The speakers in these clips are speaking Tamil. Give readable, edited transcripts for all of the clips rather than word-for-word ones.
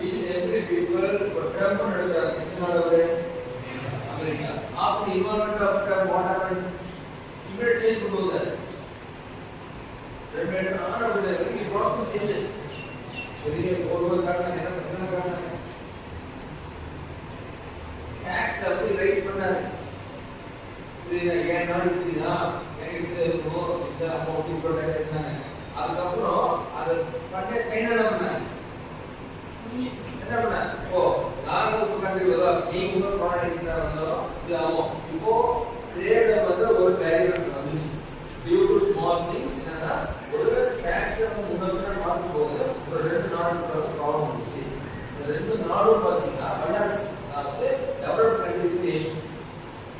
each and every people Trump நடந்தாரு America. after involvement of Trump, what happened? Immediate change கொண்டு வந்தாரு. Trump ஆனதுல he brought some changes. பெரிய ஒரு காரணம் என்ன காரணம்? tax level ரைஸ் பண்ணாரு. இது ஏன் நாள் இருக்குதா? என்கிட்ட இருக்கும் இந்த அமௌண்ட் இவ்வளவு டேக்ஸ் இருந்தாங்க. அதுக்கப்புறம் அது பண்ண சைனால பண்ணாங்க. என்ன பண்ணாங்க? ஓ நாங்க ஒரு கண்ட்ரி வர நீங்க ஒரு ப்ராடக்ட் எடுத்துறாங்க. இது ஆகும். இப்போ ட்ரேட் வந்து ஒரு பேரியர் வந்துச்சு. டியூ டு ஸ்மால் திங்ஸ் என்னன்னா ஒரு டாக்ஸ் முன்னே மாத்தும் போது ஒரு ரெண்டு நாடுக்கு ப்ராப்ளம் வந்துச்சு. இந்த ரெண்டு நாடும் பாத்தீங்கன்னா வல்லரசு அதாவது டெவலப்ட் கண்ட்ரி நேஷன்.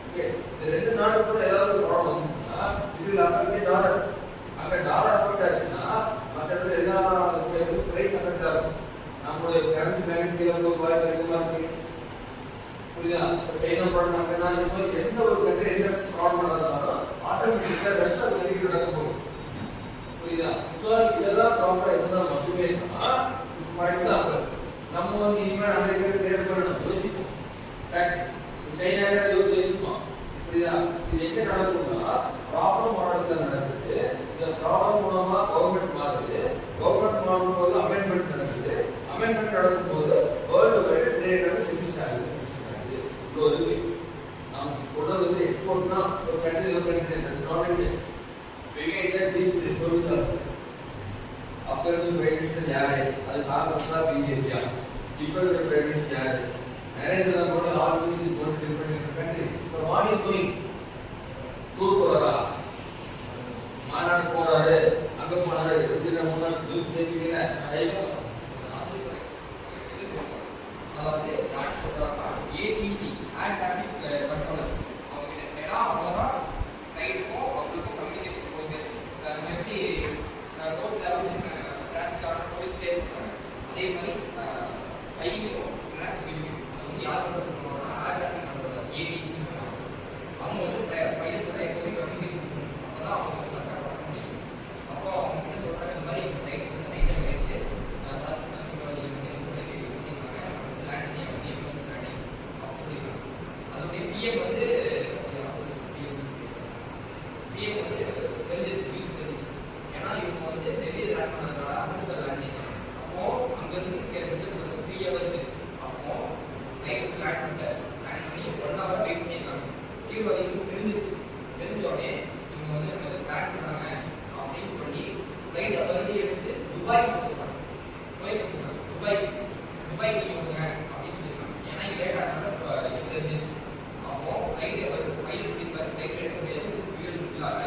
ஓகே இந்த ரெண்டு நாடுக்குள்ள ஏதாவது ப்ராப்ளம் வந்துச்சுன்னா இதுல அஃபெக்ட் டாலர். அங்க டாலர் அஃபெக்ட் ஆச்சுன்னா மற்ற எல்லா பிரைஸ் அஃபெக்ட் ஆகும். நம்மளுடைய கரன்சி மேக்னெட்டிக் வந்து குவாலிட்டி அதிகமா இருக்கு. புரியுதா? சைனா ப்ராடக்ட்னா இப்போ எந்த ஒரு கண்ட்ரி எந்த ப்ராப்ளம் நடந்தாலும் ஆட்டோமேட்டிக்கா ரெஸ்ட் ஆஃப் கண்ட்ரி நடக்க போகுது. புரியுதா? ஸோ இதெல்லாம் ப்ராப்ளம் இருந்தா மட்டுமே தான். ஃபார் எக்ஸாம்பிள் நம்ம வந்து இனிமேல் அமெரிக்கா ட்ரேட் பண்ணணும் யோசிப்போம். டாக்ஸ் சைனாவே யோசிப்போம். புரியுதா? இது எங்க நடக்கும்னா ப்ராப்ளம் மாடல்ல நடக்குது. இந்த ப்ராப்ளம் மூலமா கவர்மெண்ட் மாறுது. கவர்மெண்ட் மாறும் போது அமெண்ட்மெண்ட் நடக்குது. அமெண்ட்மெண்ட் நடக்கும் போது வேர்ல்டு வைட் ட்ரேட் வந்து ஃபினிஷ் ஆகுது. ஸோ இது நாம் சொல்றது வந்து எக்ஸ்போர்ட்னா ஒரு கண்ட்ரி ஒரு country not it begin these stories are அப்போ இருந்து பிரைம் மினிஸ்டர் யாரு? அது காரணம் தான் பிஜேபியா. இப்போ இருக்கிற பிரைம் மினிஸ்டர் யாரு? Narendra Modi always is going to different country. இப்போ வாட் இஸ் டூயிங்? டூர் போறா, மாநாடு போறாரு, அங்க போறாரு. எப்படி நம்ம நியூஸ் கேட்கல? அதாவது நான் சொல்றதா ஏடிசி ஏர் டிராஃபிக் கண்ட்ரோலர் அவங்க ஏன்னா அவங்க தான் ரைட்ஸும் அவங்களுக்கும் கம்யூனிகேஷன் போகுது. எப்படி ரோட் லெவல் டிராஃபிக் போலீஸ்லேயே இருக்காங்க அதே மாதிரி ஸ்பைக்கும் டிராஃபிக் வந்து யார் பண்ணுறோம்னா ஏர் டிராஃபிக் கண்ட்ரோலர் ஏடிசி அவங்க வந்து பைலட் கூட எப்போதுமே கம்யூனிகேஷன் பண்ணணும். அப்போ தான் அவங்க வந்து கரெக்டாக பண்ண முடியும். அப்போ அவங்க என்ன சொல்கிறாங்க இந்த மாதிரி ரைட் வந்து நைட்டாக ஆயிடுச்சு அதோடைய பிஎம் வந்து தெரிஞ்சிச்சு நியூஸ் தெரிஞ்சிச்சு. ஏன்னா இவங்க வந்து டெல்லியில் லேண்ட் பண்ணதுனால அமிர்த்சர் லேண்டிங். அப்போ அங்கேருந்து இங்கே டிஸ்டன்ஸ் வந்து 3 hours. அப்போ நைட் லேண்ட் பண்ணி 1 hour வெயிட் பண்ணியிருக்காங்க. தீவிரவாதிகளுக்கு தெரிஞ்சிச்சு. தெரிஞ்சோடனே இவங்க வந்து லேண்ட் பண்ணாங்க அப்படின்னு சொல்லி ஃப்ளைட்டை மறுபடியும் எடுத்து துபாய்க்கு சொல்றாங்க. துபாய்க்கு இவங்க அப்படின்னு சொல்லியிருக்காங்க. ஏன்னா இங்கே லேட் ஆனால தெரிஞ்சிச்சு. அப்போ ஃப்ளைட் பைலட் ஸ்லீப்பர் ஃப்ளைட் எடுக்க முடியாது ஃபியூல் இல்லாத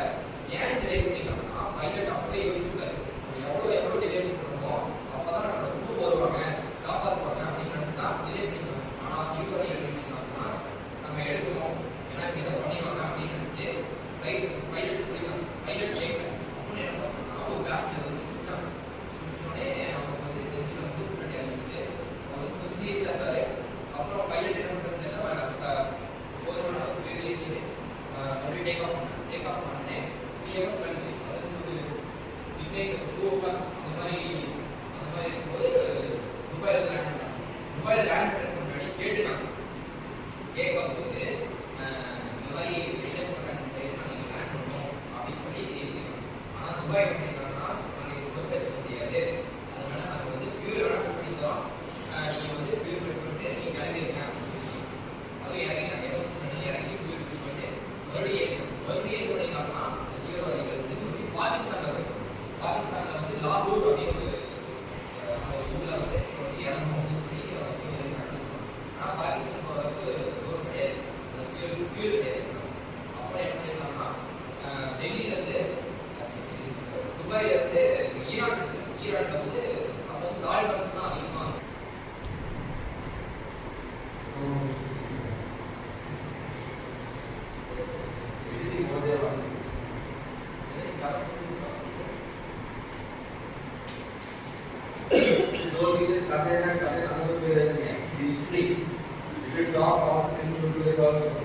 ஏன் டிலே பண்ணிருக்காங்கன்னா பைலட் அப்படியே யோசிச்சுட்டாரு எவ்வளோ டிலே பண்ணுறோமோ அப்போதான் நம்மளோட ஊர் வருவாங்க காப்பாற்றுவாங்க அப்படின்னு நினச்சா டிலே பண்ணிருக்காங்க. ஆனால் தீவிரவாதி எடுத்துட்டாங்கன்னா நம்ம எடுக்கணும் ஏன்னா இதை பண்ணிடுவாங்க அப்படின்னு நினச்சி பைலட் ஸ்லீப்பர் பைலட் கேட்கல. அப்படின்னு என்ன பண்ணாங்கன்னா ஒரு பேசஞ்சர் வந்து சுட்டாங்க. சுட்டோடனே அவங்க வந்து டென்ஷன் வந்து கட்டி ஆரம்பிச்சு அவர் சீரியஸாக இருக்காரு. அப்புறம் பைலட் என்ன பண்ணுறது ஒரு மணி நேரம் வெளியே மறுபடியும் டேக் ஆஃப் பண்ணேன் 3 hours கழிச்சு அதாவது மிட்நைட் 2 o'clock அந்த மாதிரி இருக்கும்போது துபாயில் லேண்ட் பண்ணாங்க. துபாயில் லேண்ட் பண்ணுறதுக்கு முன்னாடி கேட்டுக்காங்க. கேட்கும்போது இந்த மாதிரி ரிஜெக்ட் பண்ணுறாங்க நாங்கள் லேண்ட் பண்ணோம் அப்படின்னு சொல்லி கேட்குறாங்க. ஆனால் துபாய் என்ன பண்ணியிருக்காங்கன்னா நாங்கள் இப்போ எடுக்க முடியாது. அதனால நாங்கள் வந்து ஃபியூல் வேணால் புக் பண்ணி தரோம். நீங்கள் வந்து ஃபியூல் புக் பண்ணிட்டு நீங்கள் கிளம்பிடுங்க அப்படின்னு சொல்லி அதுவும் இறங்கி இறங்கி ஃபியூல் புக் பண்ணிட்டு மறுபடியும் பண்ணிங்கன்னா தீவிரவாதிகள் வந்து பாகிஸ்தான்ல வந்து லாகூர் அப்படின்னு ஒரு ஊர்ல வந்து இறங்கணும் அப்படின்னு சொல்லி ஆனால் பாகிஸ்தான் போகிறதுக்கு தூரம் கிடையாது. ஃபியூல் கிடையாது. அப்புறம் என்ன பண்ணிருக்காங்கன்னா டெல்லியில இருந்து துபாயில இருந்து ஈரான்ல வந்து அப்போ வந்து தாலிபான்ஸ் தான் அதிகமாக கதை கதை அனுபவம் history. If you talk about things will be also